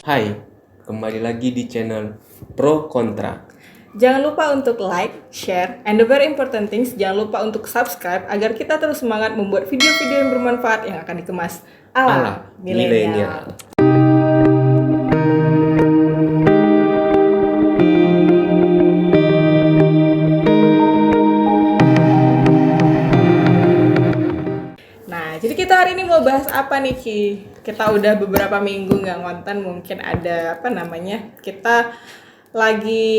Hai, kembali lagi di channel Pro Kontra. Jangan lupa untuk like, share, and the very important things, jangan lupa untuk subscribe agar kita terus semangat membuat video-video yang bermanfaat yang akan dikemas Ala ala milenial. milenial. Nah, jadi kita hari ini mau bahas apa nih, Ki? Kita udah beberapa minggu nggak ngonten, mungkin ada kita lagi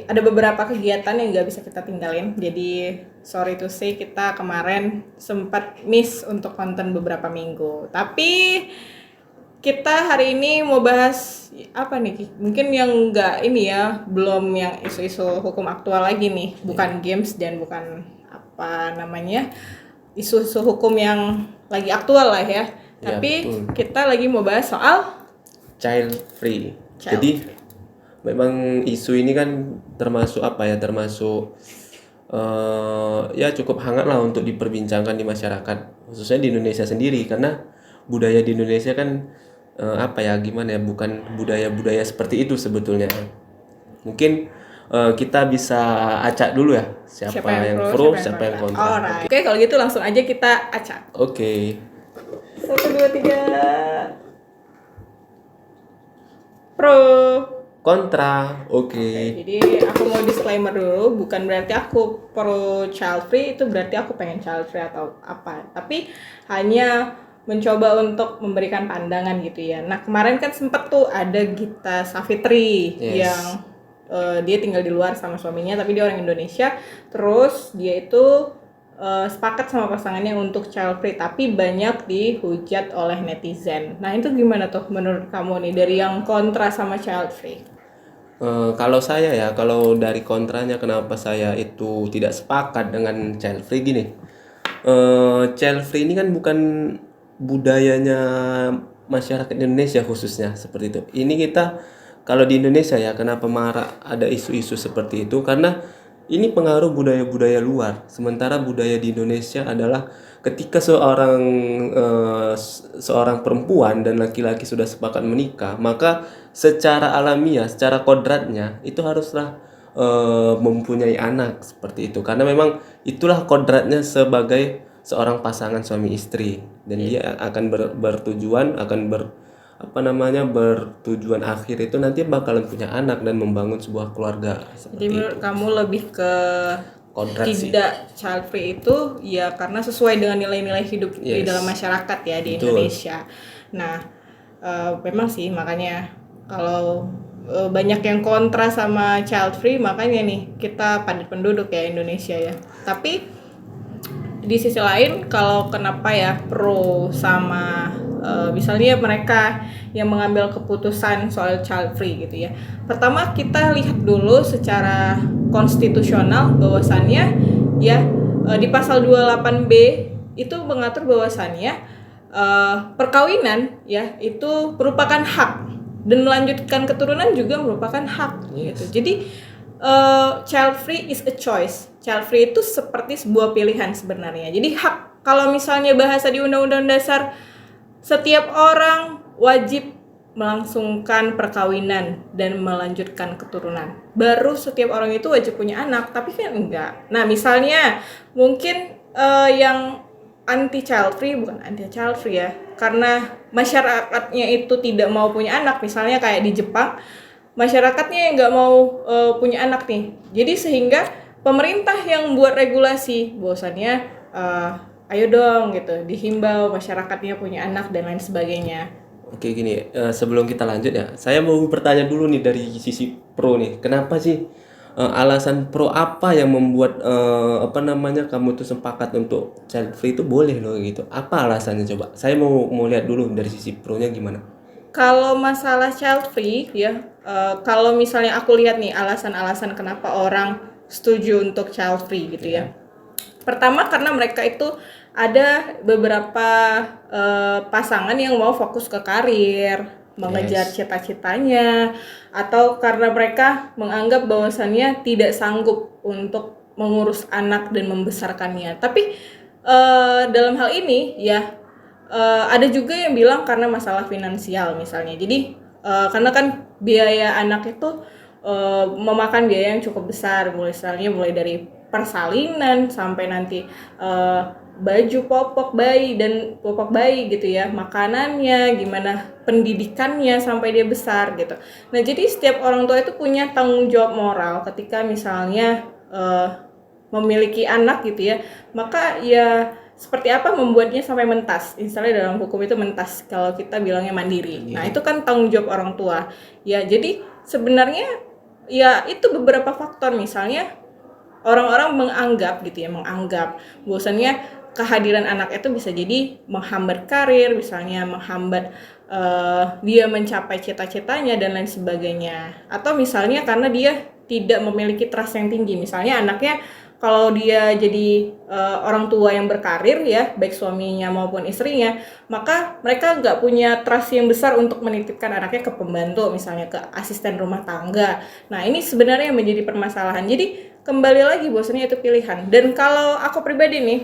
ada beberapa kegiatan yang nggak bisa kita tinggalin. Jadi sorry to say kita kemarin sempat miss untuk konten beberapa minggu. Tapi kita hari ini mau bahas apa nih, Ki? Mungkin yang nggak ini ya, belum yang isu-isu hukum aktual lagi nih, bukan games dan bukan isu-isu hukum yang lagi aktual lah ya. Ya, Tapi betul. kita lagi mau bahas soal Child free. Child Jadi memang isu ini kan termasuk ya cukup hangat lah untuk diperbincangkan di masyarakat, khususnya di Indonesia sendiri, karena budaya di Indonesia kan bukan budaya-budaya seperti itu sebetulnya. Mungkin kita bisa acak dulu ya, siapa yang pro, siapa yang kontra. Alright. Oke, kalau gitu langsung aja kita acak. Oke. 1, 2, 3. Pro. Kontra. Oke, Oke. jadi aku mau disclaimer dulu, bukan berarti aku pro child free, itu berarti aku pengen child free atau apa. Tapi hanya mencoba untuk memberikan pandangan gitu ya. Nah, kemarin kan sempet tuh ada Gita Savitri Yes. yang dia tinggal di luar sama suaminya, tapi dia orang Indonesia. Terus dia itu sepakat sama pasangannya untuk child free, tapi banyak dihujat oleh netizen. Nah, itu gimana tuh menurut kamu nih dari yang kontra sama child free? Kalau dari kontranya, kenapa saya itu tidak sepakat dengan child free gini. Child free ini kan bukan budayanya masyarakat Indonesia khususnya seperti itu. Ini kita kalau di Indonesia ya, kenapa marah ada isu-isu seperti itu? Karena ini pengaruh budaya-budaya luar. Sementara budaya di Indonesia adalah ketika seorang perempuan dan laki-laki sudah sepakat menikah, maka secara alamiah, secara kodratnya itu haruslah mempunyai anak seperti itu. Karena memang itulah kodratnya sebagai seorang pasangan suami istri, dan dia akan bertujuan akhir itu nanti bakalan punya anak dan membangun sebuah keluarga Jadi seperti menurut itu. kamu lebih ke Kodrat sih. tidak child free itu ya karena sesuai dengan nilai-nilai hidup di Yes. dalam masyarakat ya di Betul. Indonesia. Nah, memang sih makanya kalau banyak yang kontra sama child free, makanya nih kita padat penduduk ya Indonesia ya. Tapi di sisi lain kalau kenapa ya pro sama misalnya mereka yang mengambil keputusan soal child free gitu ya. Pertama kita lihat dulu secara konstitusional bahwasannya ya di pasal 28B itu mengatur bahwasannya perkawinan ya itu merupakan hak dan melanjutkan keturunan juga merupakan hak gitu. Jadi child free is a choice. Child free itu seperti sebuah pilihan sebenarnya. Jadi hak, kalau misalnya bahasa di Undang-Undang Dasar, setiap orang wajib melangsungkan perkawinan dan melanjutkan keturunan. Baru setiap orang itu wajib punya anak, tapi kan enggak. Nah, misalnya mungkin yang anti child free, bukan anti child free ya, karena masyarakatnya itu tidak mau punya anak, misalnya kayak di Jepang, masyarakatnya yang nggak mau punya anak nih. Jadi sehingga pemerintah yang buat regulasi bahwasannya ayo dong gitu, dihimbau masyarakatnya punya anak dan lain sebagainya. Oke, gini, sebelum kita lanjut ya, saya mau bertanya dulu nih dari sisi pro nih, kenapa sih alasan pro apa yang membuat kamu tuh sepakat untuk child free itu boleh loh gitu? Apa alasannya coba? Saya mau lihat dulu dari sisi pro-nya gimana. Kalau masalah child free ya, kalau misalnya aku lihat nih alasan-alasan kenapa orang setuju untuk child free gitu ya. Pertama karena mereka itu ada beberapa pasangan yang mau fokus ke karir, mengejar cita-citanya, atau karena mereka menganggap bahwasannya tidak sanggup untuk mengurus anak dan membesarkannya. Tapi dalam hal ini ya ada juga yang bilang karena masalah finansial misalnya. Jadi karena kan biaya anak itu memakan biaya yang cukup besar, mulai dari persalinan sampai nanti baju popok bayi gitu ya, makanannya gimana, pendidikannya sampai dia besar gitu. Nah jadi setiap orang tua itu punya tanggung jawab moral ketika misalnya memiliki anak gitu ya, maka ya seperti apa membuatnya sampai mentas. Misalnya dalam hukum itu mentas, kalau kita bilangnya mandiri. Nah itu kan tanggung jawab orang tua ya. Jadi sebenarnya ya itu beberapa faktor, misalnya orang-orang menganggap bahwasannya kehadiran anak itu bisa jadi menghambat karir, misalnya menghambat dia mencapai cita-citanya dan lain sebagainya, atau misalnya karena dia tidak memiliki trust yang tinggi. Misalnya anaknya, kalau dia jadi orang tua yang berkarir ya, baik suaminya maupun istrinya, maka mereka nggak punya trust yang besar untuk menitipkan anaknya ke pembantu, misalnya ke asisten rumah tangga. Nah ini sebenarnya yang menjadi permasalahan. Jadi kembali lagi bahwasanya itu pilihan. Dan kalau aku pribadi nih,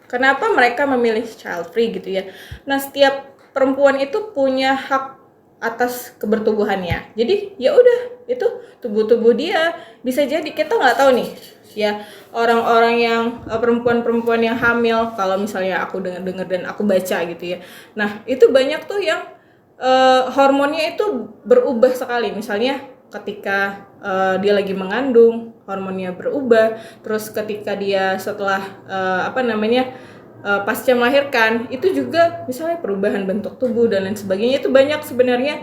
kenapa mereka memilih child free gitu ya? Nah setiap perempuan itu punya hak atas kebertubuhannya. Jadi ya udah, itu tubuh dia. Bisa jadi kita nggak tahu nih ya, orang-orang yang perempuan-perempuan yang hamil, kalau misalnya aku dengar dan aku baca gitu ya. Nah itu banyak tuh yang hormonnya itu berubah sekali. Misalnya ketika dia lagi mengandung, hormonnya berubah. Terus ketika dia setelah pasca melahirkan, itu juga misalnya perubahan bentuk tubuh dan lain sebagainya. Itu banyak sebenarnya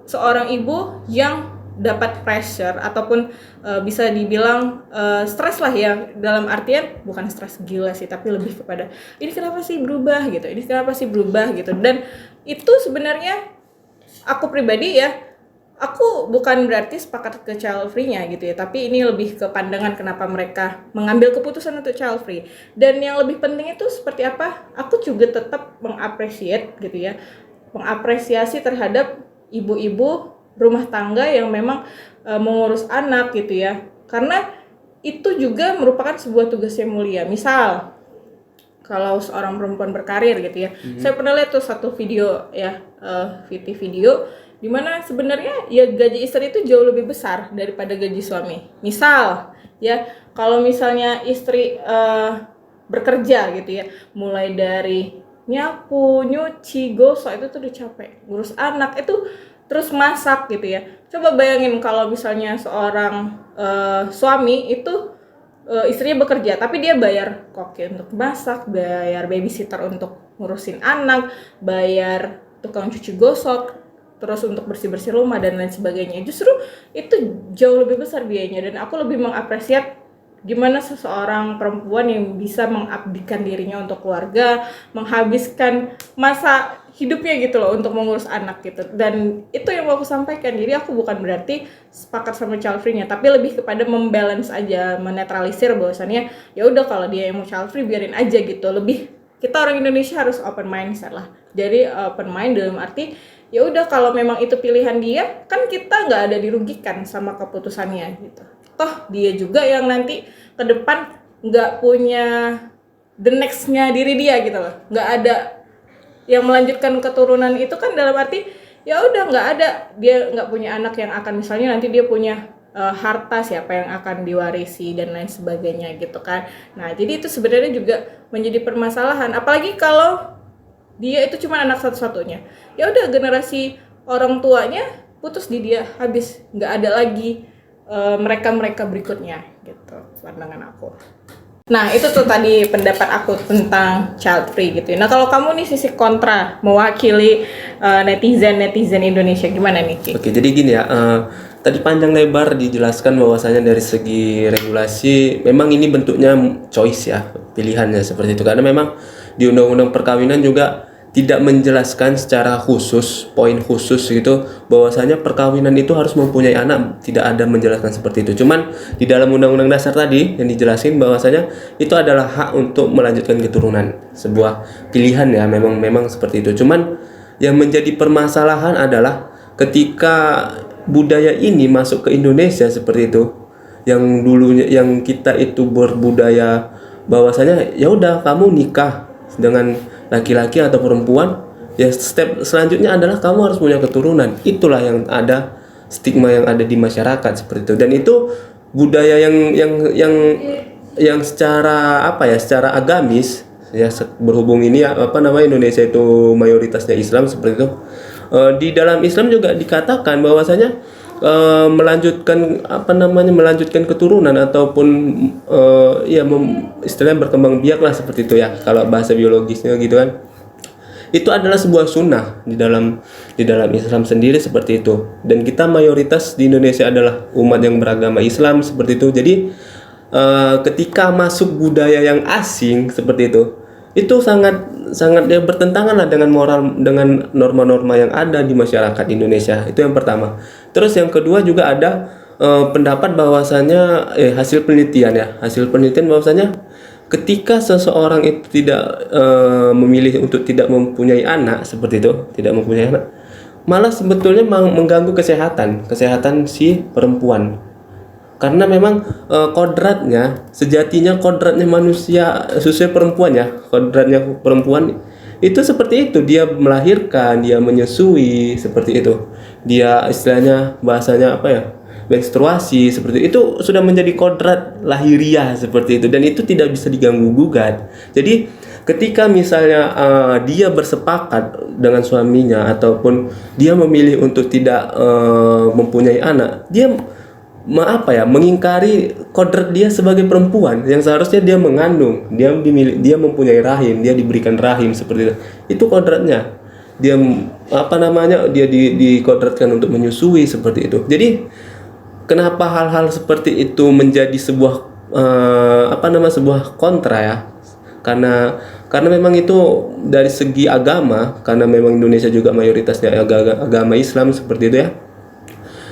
seorang ibu yang dapat pressure ataupun bisa dibilang stres lah ya, dalam artian bukan stres gila sih, tapi lebih kepada ini kenapa sih berubah gitu. Dan itu sebenarnya aku pribadi ya, aku bukan berarti sepakat ke child free-nya gitu ya, tapi ini lebih ke pandangan kenapa mereka mengambil keputusan untuk child free. Dan yang lebih penting itu seperti apa, aku juga tetap mengapresiasi terhadap ibu-ibu rumah tangga yang memang mengurus anak gitu ya, karena itu juga merupakan sebuah tugas yang mulia. Misal kalau seorang perempuan berkarir gitu ya, saya pernah lihat tuh satu video ya, video dimana sebenarnya ya gaji istri itu jauh lebih besar daripada gaji suami. Misal ya, kalau misalnya istri bekerja gitu ya, mulai dari nyapu, nyuci, gosok itu tuh udah capek. Ngurus anak itu, terus masak gitu ya. Coba bayangin kalau misalnya seorang suami itu istrinya bekerja, tapi dia bayar koki untuk masak, bayar babysitter untuk ngurusin anak, bayar tukang cuci gosok, terus untuk bersih-bersih rumah dan lain sebagainya. Justru itu jauh lebih besar biayanya, dan aku lebih mengapresiasi gimana seseorang perempuan yang bisa mengabdikan dirinya untuk keluarga, menghabiskan masa hidupnya gitu loh untuk mengurus anak gitu. Dan itu yang mau aku sampaikan. Jadi aku bukan berarti sepakat sama child free-nya, tapi lebih kepada membalance aja, menetralisir bahwasannya ya udah, kalau dia yang mau child free biarin aja gitu. Lebih, kita orang Indonesia harus open mindset lah. Jadi open mind dalam arti ya udah, kalau memang itu pilihan dia, kan kita nggak ada dirugikan sama keputusannya gitu. Toh dia juga yang nanti ke depan nggak punya the next-nya diri dia gitu loh, nggak ada yang melanjutkan keturunan itu kan, dalam arti ya udah nggak ada, dia nggak punya anak yang akan misalnya nanti dia punya harta siapa yang akan diwarisi dan lain sebagainya gitu kan. Nah jadi itu sebenarnya juga menjadi permasalahan, apalagi kalau dia itu cuma anak satu-satunya. Ya udah, generasi orang tuanya putus di dia, habis, nggak ada lagi mereka berikutnya gitu, pandangan aku. Nah itu tuh tadi pendapat aku tentang child free gitu. Nah kalau kamu nih sisi kontra, mewakili netizen Indonesia, gimana nih Ki? Oke, jadi gini ya, tadi panjang lebar dijelaskan bahwasanya dari segi regulasi memang ini bentuknya choice ya, pilihannya seperti itu, karena memang di undang-undang perkawinan juga tidak menjelaskan secara khusus, poin khusus gitu, bahwasanya perkawinan itu harus mempunyai anak, tidak ada menjelaskan seperti itu. Cuman di dalam undang-undang dasar tadi yang dijelasin bahwasanya itu adalah hak untuk melanjutkan keturunan, sebuah pilihan ya, memang seperti itu. Cuman yang menjadi permasalahan adalah ketika budaya ini masuk ke Indonesia seperti itu, yang dulunya yang kita itu berbudaya bahwasanya ya udah, kamu nikah dengan laki-laki atau perempuan Ya step selanjutnya adalah kamu harus punya keturunan. Itulah yang ada, stigma yang ada di masyarakat seperti itu. Dan itu budaya yang secara apa ya, secara agamis ya, berhubung ini ya, apa namanya, Indonesia itu mayoritasnya Islam seperti itu. Di dalam Islam juga dikatakan bahwasanya melanjutkan apa namanya, melanjutkan keturunan ataupun ya istilahnya berkembang biak lah seperti itu ya, kalau bahasa biologisnya gitu kan. Itu adalah sebuah sunnah di dalam Islam sendiri seperti itu. Dan kita mayoritas di Indonesia adalah umat yang beragama Islam seperti itu. Jadi ketika masuk budaya yang asing seperti itu sangat ya bertentangan lah dengan moral, dengan norma-norma yang ada di masyarakat Indonesia. Itu yang pertama. Terus yang kedua juga ada pendapat bahwasanya hasil penelitian bahwasanya ketika seseorang itu tidak memilih untuk tidak mempunyai anak seperti itu, tidak mempunyai anak, malah sebetulnya mengganggu kesehatan si perempuan. Karena memang sejatinya kodratnya manusia, khususnya perempuan ya, kodratnya perempuan itu seperti itu, dia melahirkan, dia menyusui seperti itu, dia istilahnya bahasanya apa ya, menstruasi seperti itu sudah menjadi kodrat lahiriah seperti itu, dan itu tidak bisa diganggu gugat. Jadi ketika misalnya dia bersepakat dengan suaminya ataupun dia memilih untuk tidak mempunyai anak, dia mengingkari kodrat dia sebagai perempuan yang seharusnya dia mengandung, dia mempunyai rahim, dia diberikan rahim seperti itu. Itu kodratnya. Dia dia dikodratkan untuk menyusui seperti itu. Jadi kenapa hal-hal seperti itu menjadi sebuah sebuah kontra ya? Karena memang itu dari segi agama, karena memang Indonesia juga mayoritasnya agama Islam seperti itu ya.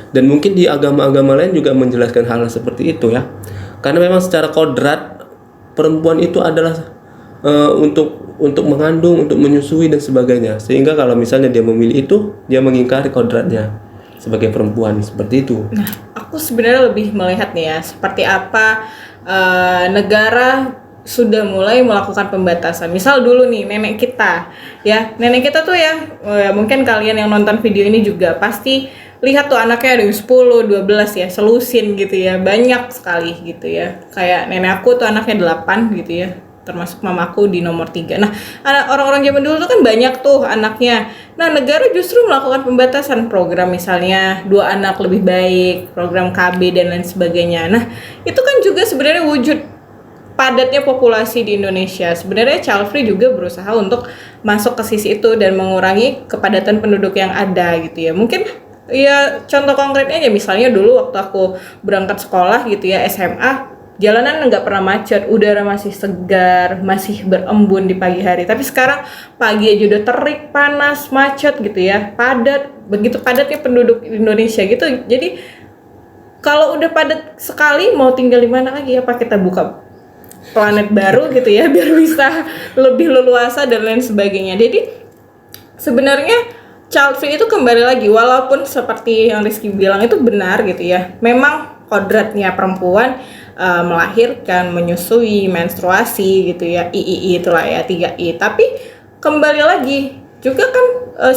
Dan mungkin di agama-agama lain juga menjelaskan hal seperti itu ya. Karena memang secara kodrat perempuan itu adalah untuk mengandung, untuk menyusui dan sebagainya. Sehingga kalau misalnya dia memilih itu, dia mengingkari kodratnya sebagai perempuan seperti itu. Nah, aku sebenarnya lebih melihat nih ya, seperti apa negara sudah mulai melakukan pembatasan. Misal dulu nih nenek kita tuh ya, mungkin kalian yang nonton video ini juga pasti lihat tuh anaknya ada 10, 12 ya, selusin gitu ya, banyak sekali gitu ya. Kayak nenek aku tuh anaknya 8 gitu ya, termasuk mamaku di nomor 3. Nah, orang-orang zaman dulu tuh kan banyak tuh anaknya. Nah, negara justru melakukan pembatasan program, misalnya 2 anak lebih baik, program KB dan lain sebagainya. Nah, itu kan juga sebenarnya wujud padatnya populasi di Indonesia. Sebenarnya Child Free juga berusaha untuk masuk ke sisi itu dan mengurangi kepadatan penduduk yang ada gitu ya. Mungkin ya contoh konkretnya aja, misalnya dulu waktu aku berangkat sekolah gitu ya, SMA, jalanan nggak pernah macet, udara masih segar, masih berembun di pagi hari. Tapi sekarang pagi aja udah terik, panas, macet gitu ya, padat, begitu padatnya penduduk Indonesia gitu. Jadi kalau udah padat sekali, mau tinggal di mana lagi? Apa kita buka planet baru gitu ya, biar bisa lebih leluasa dan lain sebagainya. Jadi sebenarnya Child Free itu kembali lagi, walaupun seperti yang Rizky bilang itu benar gitu ya, memang kodratnya perempuan melahirkan, menyusui, menstruasi gitu ya, III itulah ya, 3I. Tapi kembali lagi juga kan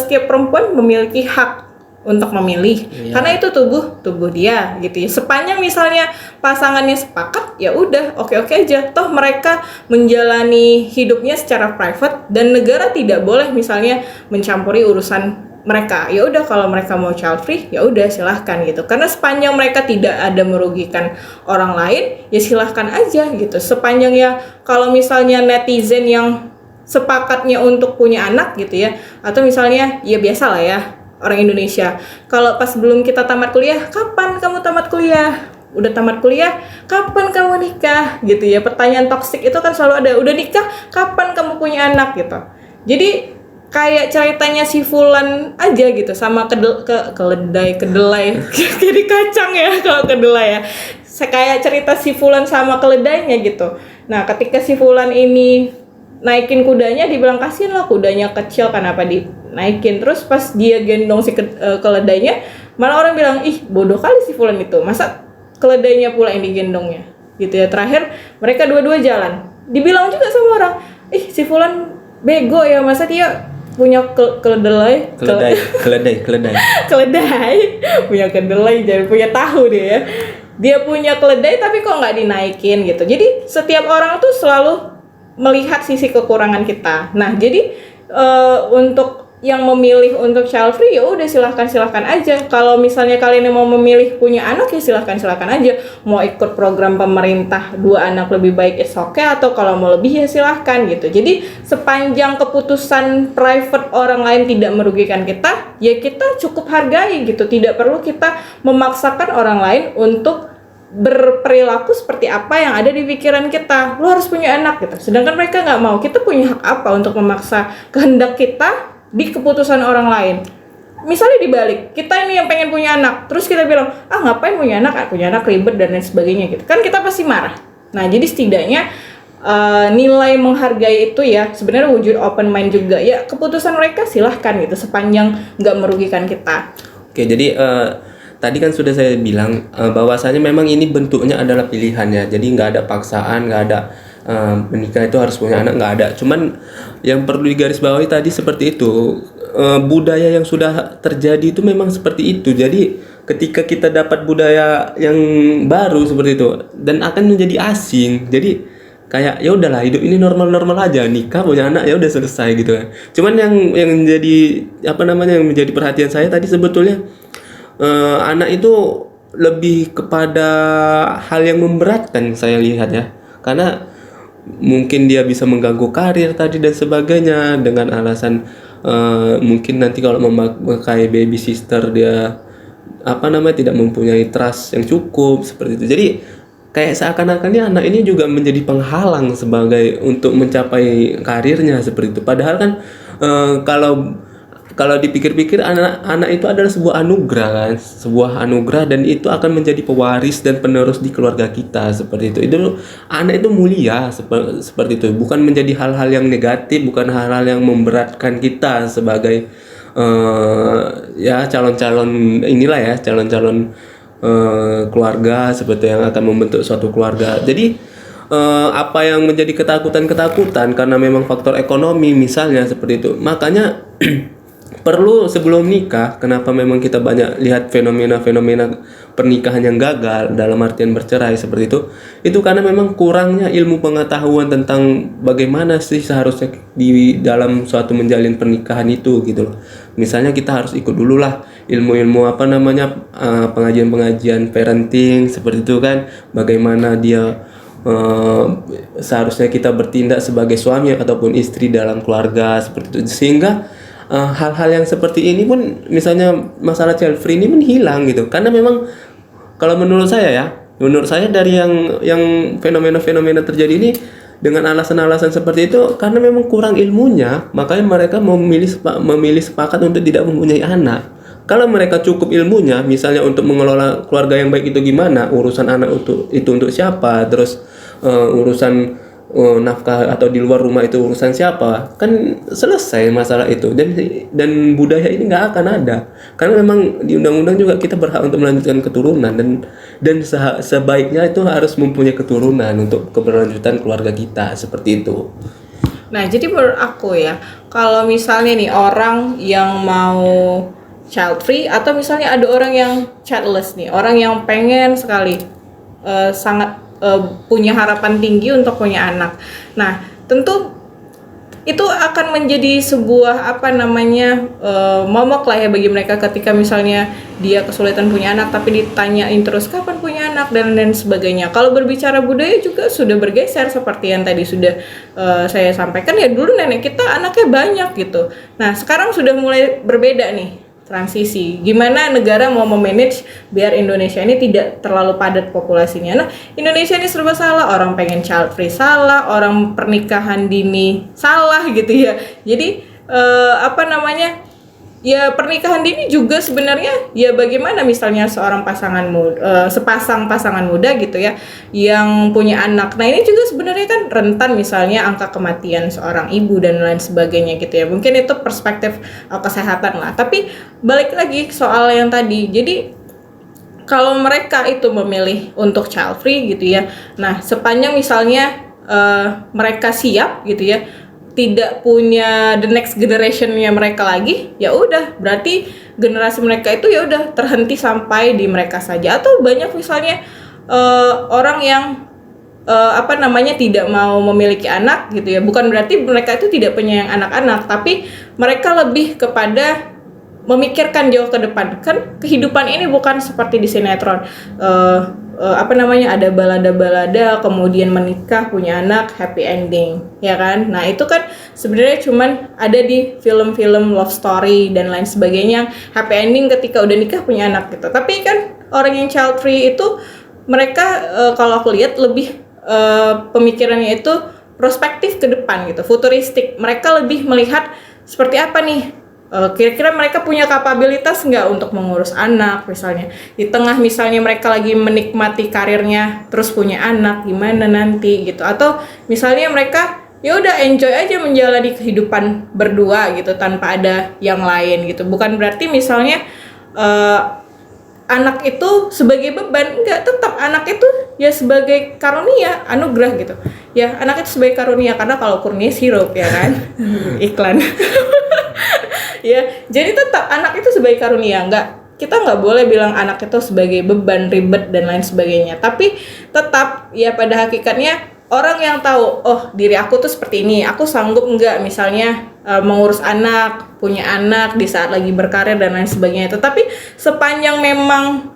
setiap perempuan memiliki hak untuk memilih, karena itu tubuh dia gitu ya. Sepanjang misalnya pasangannya sepakat, ya udah oke aja, toh mereka menjalani hidupnya secara private dan negara tidak boleh misalnya mencampuri urusan mereka. Ya udah, kalau mereka mau child free ya udah silahkan gitu, karena sepanjang mereka tidak ada merugikan orang lain ya silahkan aja gitu. Sepanjang ya, kalau misalnya netizen yang sepakatnya untuk punya anak gitu ya, atau misalnya ya biasa lah ya orang Indonesia, kalau pas belum kita tamat kuliah, kapan kamu tamat kuliah? Udah tamat kuliah, kapan kamu nikah? Gitu ya, pertanyaan toksik itu kan selalu ada. Udah nikah, kapan kamu punya anak? Gitu. Jadi kayak ceritanya si Fulan aja gitu, sama kedelai kayak di kacang ya kalau kedelai ya. Kayak cerita si Fulan sama keledainya gitu. Nah, ketika si Fulan ini naikin kudanya, dibilang kasihan lah, kudanya kecil, kenapa dinaikin. Terus pas dia gendong si keledainya, malah orang bilang, ih bodoh kali si Fulan itu, masa keledainya pula yang digendongnya gitu ya. Terakhir mereka dua-dua jalan, dibilang juga sama orang, ih si Fulan bego ya, masa dia punya keledai keledai punya kedelai, jangan punya tahu dia punya keledai tapi kok nggak dinaikin gitu. Jadi setiap orang tuh selalu melihat sisi kekurangan kita. Nah jadi untuk yang memilih untuk child free ya udah silahkan aja. Kalau misalnya kalian yang mau memilih punya anak ya silahkan aja. Mau ikut program pemerintah 2 anak lebih baik is okay, atau kalau mau lebih ya silahkan gitu. Jadi sepanjang keputusan private orang lain tidak merugikan kita, ya kita cukup hargai gitu. Tidak perlu kita memaksakan orang lain untuk berperilaku seperti apa yang ada di pikiran kita. Lo harus punya anak gitu, sedangkan mereka nggak mau. Kita punya hak apa untuk memaksa kehendak kita di keputusan orang lain? Misalnya dibalik, kita ini yang pengen punya anak, terus kita bilang, ngapain punya anak ribet dan lain sebagainya gitu, kan kita pasti marah. Nah jadi setidaknya nilai menghargai itu ya sebenarnya wujud open mind juga ya. Keputusan mereka silahkan gitu, sepanjang nggak merugikan kita. Oke, jadi tadi kan sudah saya bilang bahwasanya memang ini bentuknya adalah pilihan ya. Jadi nggak ada paksaan, nggak ada menikah itu harus punya anak, nggak ada. Cuman yang perlu digarisbawahi tadi seperti itu, budaya yang sudah terjadi itu memang seperti itu. Jadi ketika kita dapat budaya yang baru seperti itu dan akan menjadi asing, jadi kayak ya udahlah, hidup ini normal aja, nikah punya anak ya udah selesai gitu kan. Cuman yang menjadi yang menjadi perhatian saya tadi sebetulnya anak itu lebih kepada hal yang memberatkan saya lihat ya, karena mungkin dia bisa mengganggu karir tadi dan sebagainya dengan alasan mungkin nanti kalau memakai baby sister dia tidak mempunyai trust yang cukup seperti itu. Jadi kayak seakan-akannya anak ini juga menjadi penghalang sebagai untuk mencapai karirnya seperti itu. Padahal kan kalau dipikir-pikir anak itu adalah sebuah anugerah dan itu akan menjadi pewaris dan penerus di keluarga kita seperti itu. Itu anak itu mulia seperti itu, bukan menjadi hal-hal yang negatif, bukan hal-hal yang memberatkan kita sebagai calon-calon keluarga seperti yang akan membentuk suatu keluarga. Jadi apa yang menjadi ketakutan karena memang faktor ekonomi misalnya seperti itu, makanya perlu sebelum nikah, kenapa memang kita banyak lihat fenomena pernikahan yang gagal dalam artian bercerai seperti itu karena memang kurangnya ilmu pengetahuan tentang bagaimana sih seharusnya di dalam suatu menjalin pernikahan itu gitu loh. Misalnya kita harus ikut dulu lah ilmu-ilmu pengajian parenting seperti itu kan, bagaimana dia seharusnya kita bertindak sebagai suami ataupun istri dalam keluarga seperti itu, sehingga hal-hal yang seperti ini pun, misalnya masalah child free ini pun hilang gitu. Karena memang kalau menurut saya dari yang fenomena terjadi ini dengan alasan-alasan seperti itu karena memang kurang ilmunya, makanya mereka memilih sepakat untuk tidak mempunyai anak. Kalau mereka cukup ilmunya, misalnya untuk mengelola keluarga yang baik itu gimana, urusan anak itu untuk siapa, terus urusan nafkah atau di luar rumah itu urusan siapa, kan selesai masalah itu. Dan budaya ini nggak akan ada, karena memang di undang-undang juga kita berhak untuk melanjutkan keturunan dan sebaiknya itu harus mempunyai keturunan untuk keberlanjutan keluarga kita seperti itu. Nah jadi menurut aku ya, kalau misalnya nih orang yang mau child free atau misalnya ada orang yang childless nih, orang yang pengen sekali sangat punya harapan tinggi untuk punya anak. Nah, tentu itu akan menjadi sebuah momok lah ya bagi mereka ketika misalnya dia kesulitan punya anak tapi ditanyain terus kapan punya anak dan sebagainya. Kalau berbicara budaya juga sudah bergeser seperti yang tadi sudah saya sampaikan ya, dulu nenek kita anaknya banyak gitu. Nah, sekarang sudah mulai berbeda nih. Transisi, gimana negara mau memanage biar Indonesia ini tidak terlalu padat populasinya. Nah, Indonesia ini serba salah, orang pengen child free salah, orang pernikahan dini salah gitu ya. Jadi ya pernikahan dini juga sebenarnya ya bagaimana misalnya sepasang pasangan muda gitu ya yang punya anak. Nah ini juga sebenarnya kan rentan misalnya angka kematian seorang ibu dan lain sebagainya gitu ya. Mungkin itu perspektif kesehatan lah. Tapi balik lagi soal yang tadi. Jadi kalau mereka itu memilih untuk child free gitu ya. Nah sepanjang misalnya mereka siap gitu ya, tidak punya the next generationnya mereka lagi, ya udah berarti generasi mereka itu ya udah terhenti sampai di mereka saja. Atau banyak misalnya orang yang tidak mau memiliki anak gitu ya, bukan berarti mereka itu tidak punya yang anak-anak, tapi mereka lebih kepada memikirkan jauh ke depan. Kan kehidupan ini bukan seperti di sinetron, ada balada-balada kemudian menikah punya anak happy ending, ya kan. Nah itu kan sebenarnya cuman ada di film-film love story dan lain sebagainya, happy ending ketika udah nikah punya anak gitu. Tapi kan orang yang child free itu mereka kalau aku lihat lebih pemikirannya itu prospektif ke depan gitu, futuristik. Mereka lebih melihat seperti apa nih, kira-kira mereka punya kapabilitas nggak untuk mengurus anak misalnya. Di tengah misalnya mereka lagi menikmati karirnya terus punya anak, gimana nanti gitu. Atau misalnya mereka ya udah enjoy aja menjalani kehidupan berdua gitu tanpa ada yang lain gitu. Bukan berarti misalnya anak itu sebagai beban, enggak, tetap anak itu ya sebagai karunia, anugerah gitu. Ya, anak itu sebagai karunia, karena kalau kurnia sirup ya kan. Iklan. Ya, jadi tetap anak itu sebagai karunia, kita nggak boleh bilang anak itu sebagai beban, ribet dan lain sebagainya. Tapi tetap ya pada hakikatnya orang yang tahu, oh diri aku tuh seperti ini, aku sanggup nggak misalnya mengurus anak, punya anak di saat lagi berkarir dan lain sebagainya. Tetapi sepanjang memang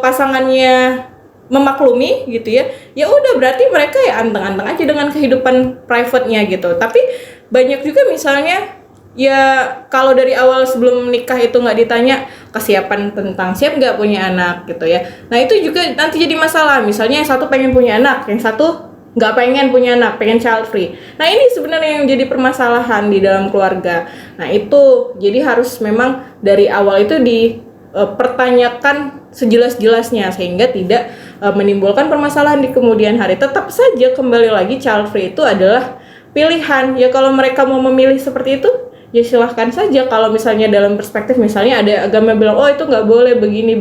pasangannya memaklumi gitu ya, ya udah berarti mereka ya anteng-anteng aja dengan kehidupan private-nya gitu. Tapi banyak juga misalnya ya kalau dari awal sebelum nikah itu nggak ditanya kesiapan tentang siap nggak punya anak gitu ya. Nah itu juga nanti jadi masalah. Misalnya yang satu pengen punya anak, yang satu nggak pengen punya anak, pengen child free. Nah ini sebenarnya yang jadi permasalahan di dalam keluarga. Nah itu jadi harus memang dari awal itu dipertanyakan sejelas-jelasnya sehingga tidak menimbulkan permasalahan di kemudian hari. Tetap saja kembali lagi child free itu adalah pilihan. Ya kalau mereka mau memilih seperti itu, ya silahkan saja. Kalau misalnya dalam perspektif misalnya ada agama bilang oh itu nggak boleh begini,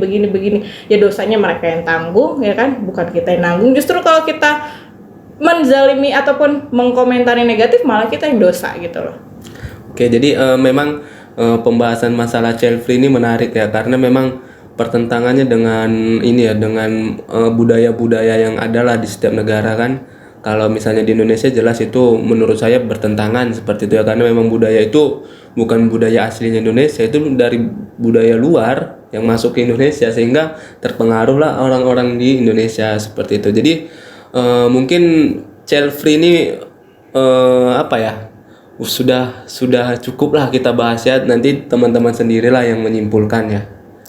ya dosanya mereka yang tanggung ya kan, bukan kita yang nanggung. Justru kalau kita menzalimi ataupun mengkomentari negatif malah kita yang dosa gitu loh. Oke, jadi memang pembahasan masalah child free ini menarik ya, karena memang pertentangannya dengan ini ya, dengan budaya-budaya yang ada lah di setiap negara kan. Kalau misalnya di Indonesia jelas itu menurut saya bertentangan seperti itu ya, karena memang budaya itu bukan budaya aslinya Indonesia, itu dari budaya luar yang masuk ke Indonesia sehingga terpengaruh lah orang-orang di Indonesia seperti itu. Jadi mungkin child free ini sudah cukup lah kita bahas ya, nanti teman-teman sendirilah yang menyimpulkannya.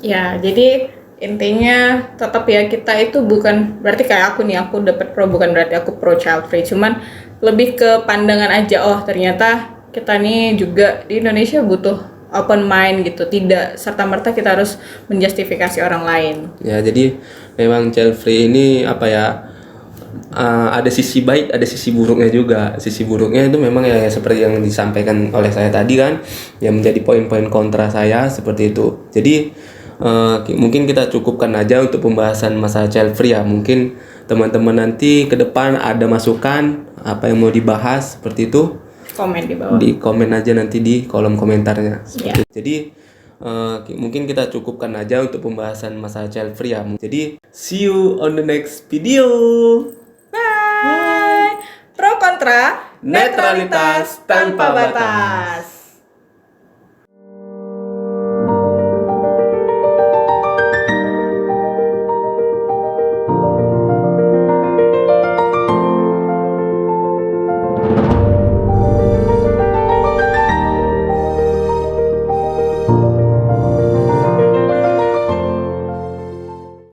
Ya, jadi intinya tetap ya kita itu bukan berarti kayak aku nih, aku dapat pro bukan berarti aku pro child free, cuman lebih ke pandangan aja, oh ternyata kita nih juga di Indonesia butuh open mind gitu, tidak serta-merta kita harus menjustifikasi orang lain. Ya, jadi memang child free ini ada sisi baik, ada sisi buruknya juga. Sisi buruknya itu memang ya seperti yang disampaikan oleh saya tadi kan, yang menjadi poin-poin kontra saya seperti itu. Jadi mungkin kita cukupkan aja untuk pembahasan masalah child free ya. Mungkin teman-teman nanti ke depan ada masukan apa yang mau dibahas seperti itu, komen di bawah. di komen aja nanti di kolom komentarnya. Ya. Jadi mungkin kita cukupkan aja untuk pembahasan masalah child free ya. Jadi see you on the next video. Bye. Pro kontra Netralitas tanpa batas.